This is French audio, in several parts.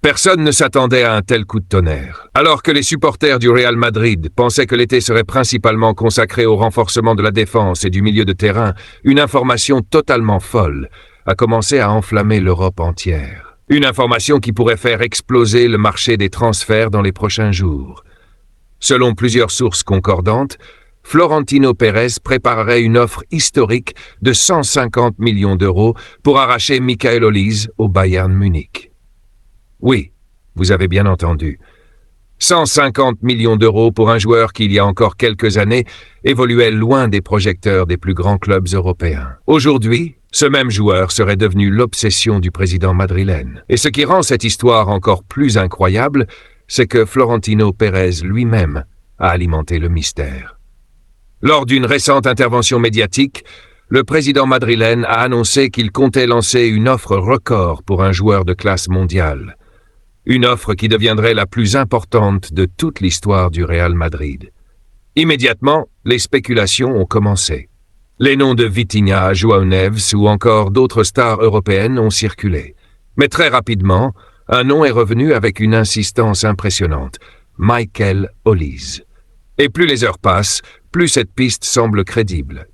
Personne ne s'attendait à un tel coup de tonnerre. Alors que les supporters du Real Madrid pensaient que l'été serait principalement consacré au renforcement de la défense et du milieu de terrain, une information totalement folle a commencé à enflammer l'Europe entière. Une information qui pourrait faire exploser le marché des transferts dans les prochains jours. Selon plusieurs sources concordantes, Florentino Pérez préparerait une offre historique de 150 millions d'euros pour arracher Michael Olise au Bayern Munich. Oui, vous avez bien entendu. 150 millions d'euros pour un joueur qui, il y a encore quelques années, évoluait loin des projecteurs des plus grands clubs européens. Aujourd'hui, ce même joueur serait devenu l'obsession du président madrilène. Et ce qui rend cette histoire encore plus incroyable, c'est que Florentino Pérez lui-même a alimenté le mystère. Lors d'une récente intervention médiatique, le président madrilène a annoncé qu'il comptait lancer une offre record pour un joueur de classe mondiale. Une offre qui deviendrait la plus importante de toute l'histoire du Real Madrid. Immédiatement, les spéculations ont commencé. Les noms de Vitinha, João Neves ou encore d'autres stars européennes ont circulé. Mais très rapidement, un nom est revenu avec une insistance impressionnante. Michael Olise. Et plus les heures passent, plus cette piste semble crédible.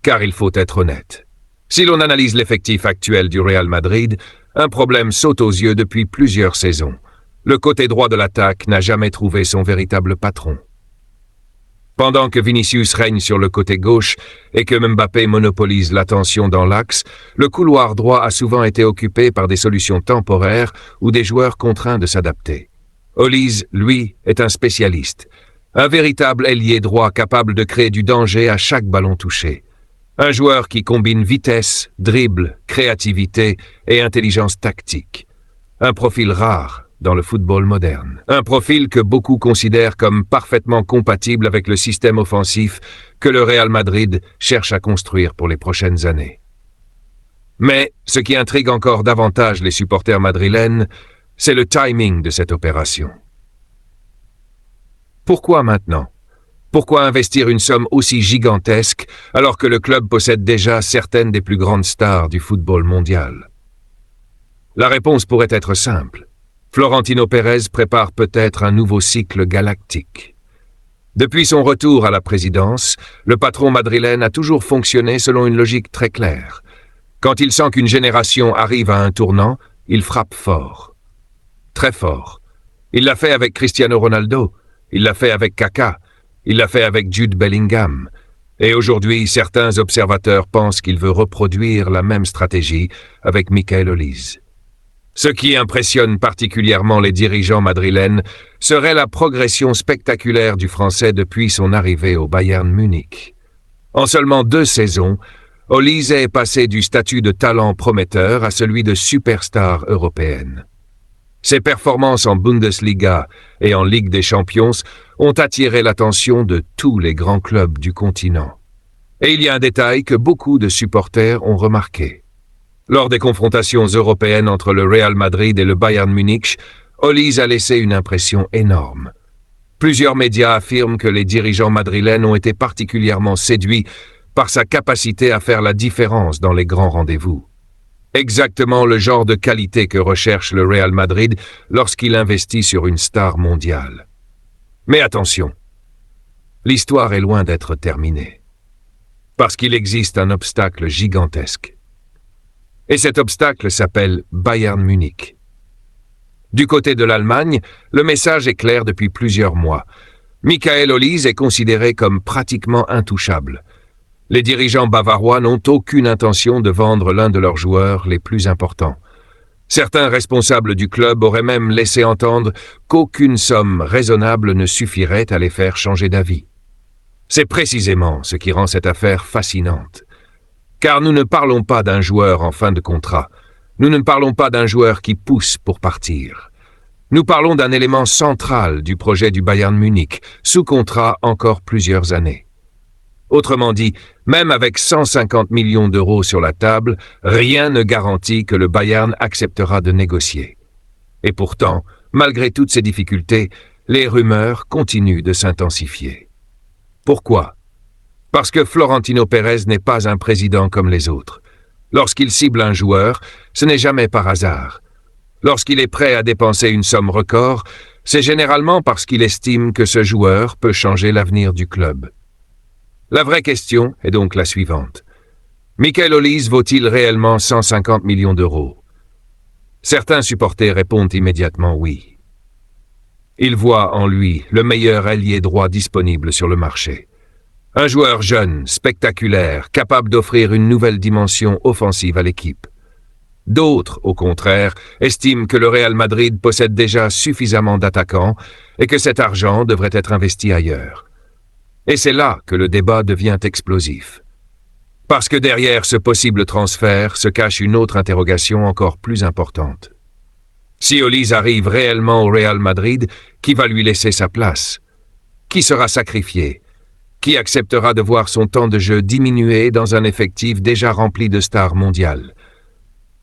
Car il faut être honnête. Si l'on analyse l'effectif actuel du Real Madrid, un problème saute aux yeux depuis plusieurs saisons. Le côté droit de l'attaque n'a jamais trouvé son véritable patron. Pendant que Vinicius règne sur le côté gauche et que Mbappé monopolise l'attention dans l'axe, le couloir droit a souvent été occupé par des solutions temporaires ou des joueurs contraints de s'adapter. Olise, lui, est un spécialiste. Un véritable ailier droit capable de créer du danger à chaque ballon touché. Un joueur qui combine vitesse, dribble, créativité et intelligence tactique. Un profil rare dans le football moderne. Un profil que beaucoup considèrent comme parfaitement compatible avec le système offensif que le Real Madrid cherche à construire pour les prochaines années. Mais ce qui intrigue encore davantage les supporters madrilènes, c'est le timing de cette opération. Pourquoi maintenant ? Pourquoi investir une somme aussi gigantesque alors que le club possède déjà certaines des plus grandes stars du football mondial? La réponse pourrait être simple. Florentino Pérez prépare peut-être un nouveau cycle galactique. Depuis son retour à la présidence, le patron madrilène a toujours fonctionné selon une logique très claire. Quand il sent qu'une génération arrive à un tournant, il frappe fort. Très fort. Il l'a fait avec Cristiano Ronaldo, il l'a fait avec Kaká, il l'a fait avec Jude Bellingham. Et aujourd'hui, certains observateurs pensent qu'il veut reproduire la même stratégie avec Michael Olise. Ce qui impressionne particulièrement les dirigeants madrilènes serait la progression spectaculaire du Français depuis son arrivée au Bayern Munich. En seulement 2 saisons, Olise est passé du statut de talent prometteur à celui de superstar européenne. Ses performances en Bundesliga et en Ligue des Champions ont attiré l'attention de tous les grands clubs du continent. Et il y a un détail que beaucoup de supporters ont remarqué. Lors des confrontations européennes entre le Real Madrid et le Bayern Munich, Olise a laissé une impression énorme. Plusieurs médias affirment que les dirigeants madrilènes ont été particulièrement séduits par sa capacité à faire la différence dans les grands rendez-vous. Exactement le genre de qualité que recherche le Real Madrid lorsqu'il investit sur une star mondiale. Mais attention, l'histoire est loin d'être terminée. Parce qu'il existe un obstacle gigantesque. Et cet obstacle s'appelle Bayern Munich. Du côté de l'Allemagne, le message est clair depuis plusieurs mois. Michael Olise est considéré comme pratiquement intouchable. Les dirigeants bavarois n'ont aucune intention de vendre l'un de leurs joueurs les plus importants. Certains responsables du club auraient même laissé entendre qu'aucune somme raisonnable ne suffirait à les faire changer d'avis. C'est précisément ce qui rend cette affaire fascinante. Car nous ne parlons pas d'un joueur en fin de contrat. Nous ne parlons pas d'un joueur qui pousse pour partir. Nous parlons d'un élément central du projet du Bayern Munich, sous contrat encore plusieurs années. Autrement dit, même avec 150 millions d'euros sur la table, rien ne garantit que le Bayern acceptera de négocier. Et pourtant, malgré toutes ces difficultés, les rumeurs continuent de s'intensifier. Pourquoi ? Parce que Florentino Pérez n'est pas un président comme les autres. Lorsqu'il cible un joueur, ce n'est jamais par hasard. Lorsqu'il est prêt à dépenser une somme record, c'est généralement parce qu'il estime que ce joueur peut changer l'avenir du club. La vraie question est donc la suivante. Michael Olise vaut-il réellement 150 millions d'euros? Certains supporters répondent immédiatement oui. Ils voient en lui le meilleur ailier droit disponible sur le marché. Un joueur jeune, spectaculaire, capable d'offrir une nouvelle dimension offensive à l'équipe. D'autres, au contraire, estiment que le Real Madrid possède déjà suffisamment d'attaquants et que cet argent devrait être investi ailleurs. Et c'est là que le débat devient explosif. Parce que derrière ce possible transfert se cache une autre interrogation encore plus importante. Si Olise arrive réellement au Real Madrid, qui va lui laisser sa place? Qui sera sacrifié? Qui acceptera de voir son temps de jeu diminuer dans un effectif déjà rempli de stars mondiales?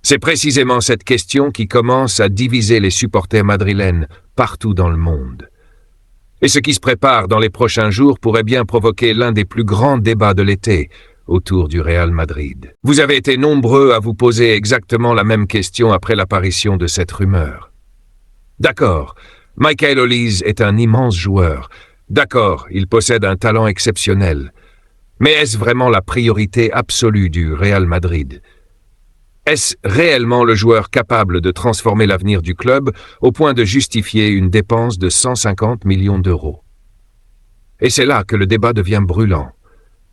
C'est précisément cette question qui commence à diviser les supporters madrilènes partout dans le monde. Et ce qui se prépare dans les prochains jours pourrait bien provoquer l'un des plus grands débats de l'été autour du Real Madrid. Vous avez été nombreux à vous poser exactement la même question après l'apparition de cette rumeur. D'accord, Michael Olise est un immense joueur. D'accord, il possède un talent exceptionnel. Mais est-ce vraiment la priorité absolue du Real Madrid? Est-ce réellement le joueur capable de transformer l'avenir du club au point de justifier une dépense de 150 millions d'euros? Et c'est là que le débat devient brûlant.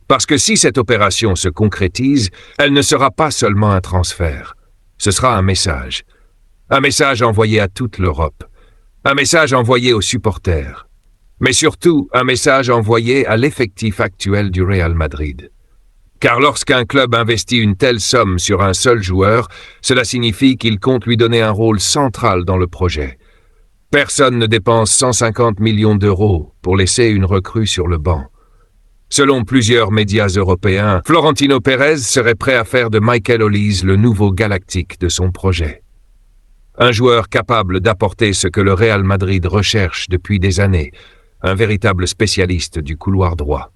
Parce que si cette opération se concrétise, elle ne sera pas seulement un transfert. Ce sera un message. Un message envoyé à toute l'Europe. Un message envoyé aux supporters. Mais surtout, un message envoyé à l'effectif actuel du Real Madrid. Car lorsqu'un club investit une telle somme sur un seul joueur, cela signifie qu'il compte lui donner un rôle central dans le projet. Personne ne dépense 150 millions d'euros pour laisser une recrue sur le banc. Selon plusieurs médias européens, Florentino Pérez serait prêt à faire de Michael Olise le nouveau galactique de son projet. Un joueur capable d'apporter ce que le Real Madrid recherche depuis des années, un véritable spécialiste du couloir droit.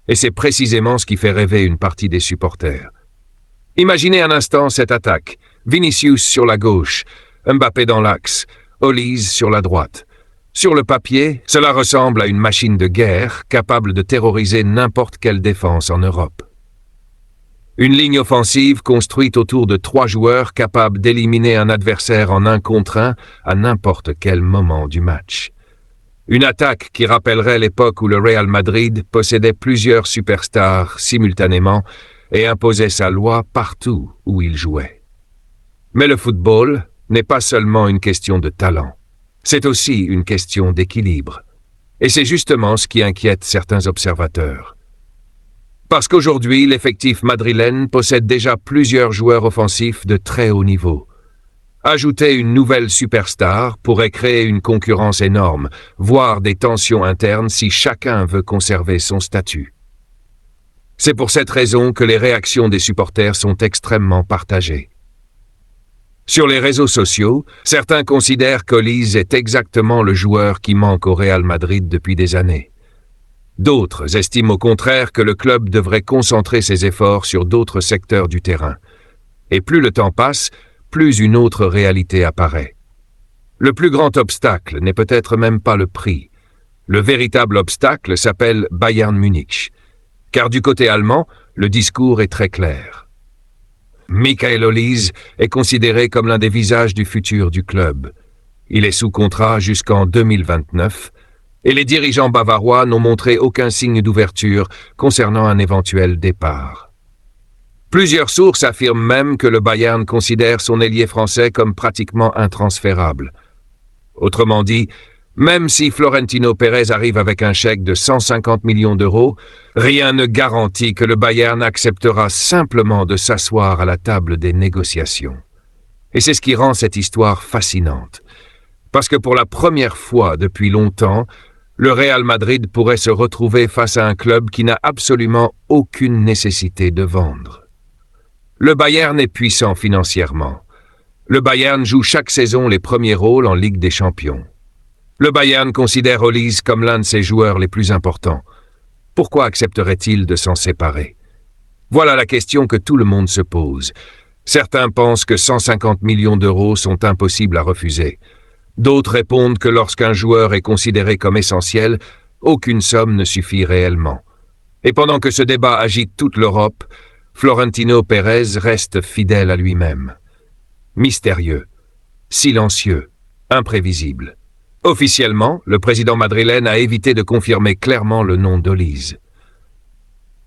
Et c'est précisément ce qui fait rêver une partie des supporters. Imaginez un instant cette attaque. Vinicius sur la gauche, Mbappé dans l'axe, Olise sur la droite. Sur le papier, cela ressemble à une machine de guerre capable de terroriser n'importe quelle défense en Europe. Une ligne offensive construite autour de 3 joueurs capables d'éliminer un adversaire en 1 contre 1 à n'importe quel moment du match. Une attaque qui rappellerait l'époque où le Real Madrid possédait plusieurs superstars simultanément et imposait sa loi partout où il jouait. Mais le football n'est pas seulement une question de talent. C'est aussi une question d'équilibre. Et c'est justement ce qui inquiète certains observateurs. Parce qu'aujourd'hui, l'effectif madrilène possède déjà plusieurs joueurs offensifs de très haut niveau. Ajouter une nouvelle superstar pourrait créer une concurrence énorme, voire des tensions internes si chacun veut conserver son statut. C'est pour cette raison que les réactions des supporters sont extrêmement partagées. Sur les réseaux sociaux, certains considèrent qu'Olise est exactement le joueur qui manque au Real Madrid depuis des années. D'autres estiment au contraire que le club devrait concentrer ses efforts sur d'autres secteurs du terrain. Et plus le temps passe, plus une autre réalité apparaît. Le plus grand obstacle n'est peut-être même pas le prix. Le véritable obstacle s'appelle Bayern Munich. Car du côté allemand, le discours est très clair. Michael Olise est considéré comme l'un des visages du futur du club. Il est sous contrat jusqu'en 2029 et les dirigeants bavarois n'ont montré aucun signe d'ouverture concernant un éventuel départ. Plusieurs sources affirment même que le Bayern considère son ailier français comme pratiquement intransférable. Autrement dit, même si Florentino Pérez arrive avec un chèque de 150 millions d'euros, rien ne garantit que le Bayern acceptera simplement de s'asseoir à la table des négociations. Et c'est ce qui rend cette histoire fascinante. Parce que pour la première fois depuis longtemps, le Real Madrid pourrait se retrouver face à un club qui n'a absolument aucune nécessité de vendre. Le Bayern est puissant financièrement. Le Bayern joue chaque saison les premiers rôles en Ligue des Champions. Le Bayern considère Olise comme l'un de ses joueurs les plus importants. Pourquoi accepterait-il de s'en séparer? Voilà la question que tout le monde se pose. Certains pensent que 150 millions d'euros sont impossibles à refuser. D'autres répondent que lorsqu'un joueur est considéré comme essentiel, aucune somme ne suffit réellement. Et pendant que ce débat agite toute l'Europe, Florentino Pérez reste fidèle à lui-même. Mystérieux, silencieux, imprévisible. Officiellement, le président madrilène a évité de confirmer clairement le nom d'Olise.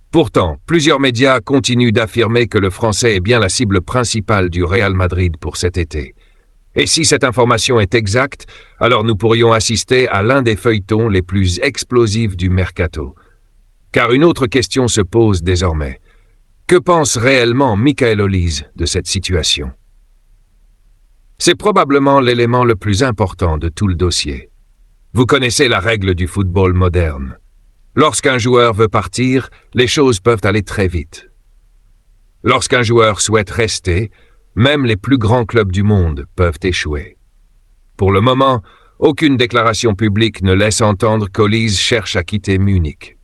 Pourtant, plusieurs médias continuent d'affirmer que le Français est bien la cible principale du Real Madrid pour cet été. Et si cette information est exacte, alors nous pourrions assister à l'un des feuilletons les plus explosifs du mercato. Car une autre question se pose désormais. Que pense réellement Michael Olise de cette situation? C'est probablement l'élément le plus important de tout le dossier. Vous connaissez la règle du football moderne. Lorsqu'un joueur veut partir, les choses peuvent aller très vite. Lorsqu'un joueur souhaite rester, même les plus grands clubs du monde peuvent échouer. Pour le moment, aucune déclaration publique ne laisse entendre qu'Olise cherche à quitter Munich.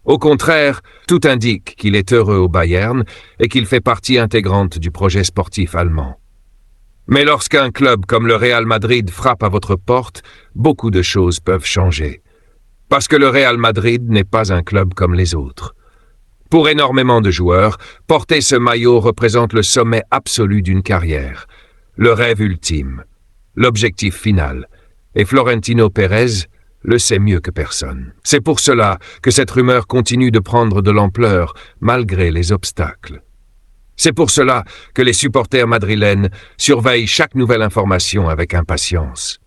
Au contraire, tout indique qu'il est heureux au Bayern et qu'il fait partie intégrante du projet sportif allemand. Mais lorsqu'un club comme le Real Madrid frappe à votre porte, beaucoup de choses peuvent changer. Parce que le Real Madrid n'est pas un club comme les autres. Pour énormément de joueurs, porter ce maillot représente le sommet absolu d'une carrière, le rêve ultime, l'objectif final. Et Florentino Pérez le sait mieux que personne. C'est pour cela que cette rumeur continue de prendre de l'ampleur, malgré les obstacles. C'est pour cela que les supporters madrilènes surveillent chaque nouvelle information avec impatience.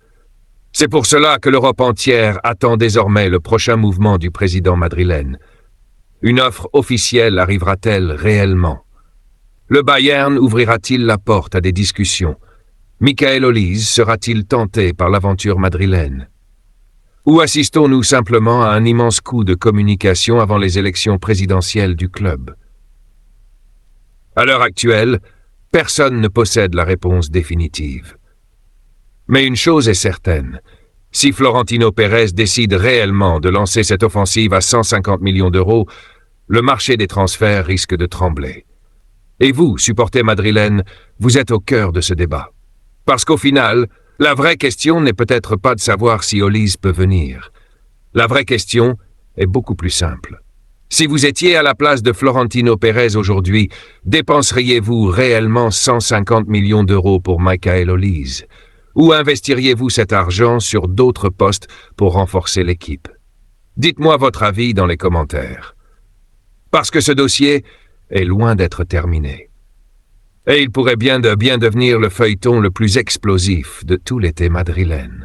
C'est pour cela que l'Europe entière attend désormais le prochain mouvement du président madrilène. Une offre officielle arrivera-t-elle réellement? Le Bayern ouvrira-t-il la porte à des discussions? Michael Olise sera-t-il tenté par l'aventure madrilène? Ou assistons-nous simplement à un immense coup de communication avant les élections présidentielles du club? À l'heure actuelle, personne ne possède la réponse définitive. Mais une chose est certaine, si Florentino Pérez décide réellement de lancer cette offensive à 150 millions d'euros, le marché des transferts risque de trembler. Et vous, supporters madrilènes, vous êtes au cœur de ce débat. Parce qu'au final, la vraie question n'est peut-être pas de savoir si Olise peut venir. La vraie question est beaucoup plus simple. Si vous étiez à la place de Florentino Pérez aujourd'hui, dépenseriez-vous réellement 150 millions d'euros pour Michael Olise? Ou investiriez-vous cet argent sur d'autres postes pour renforcer l'équipe? Dites-moi votre avis dans les commentaires. Parce que ce dossier est loin d'être terminé. Et il pourrait bien devenir le feuilleton le plus explosif de tout l'été madrilène.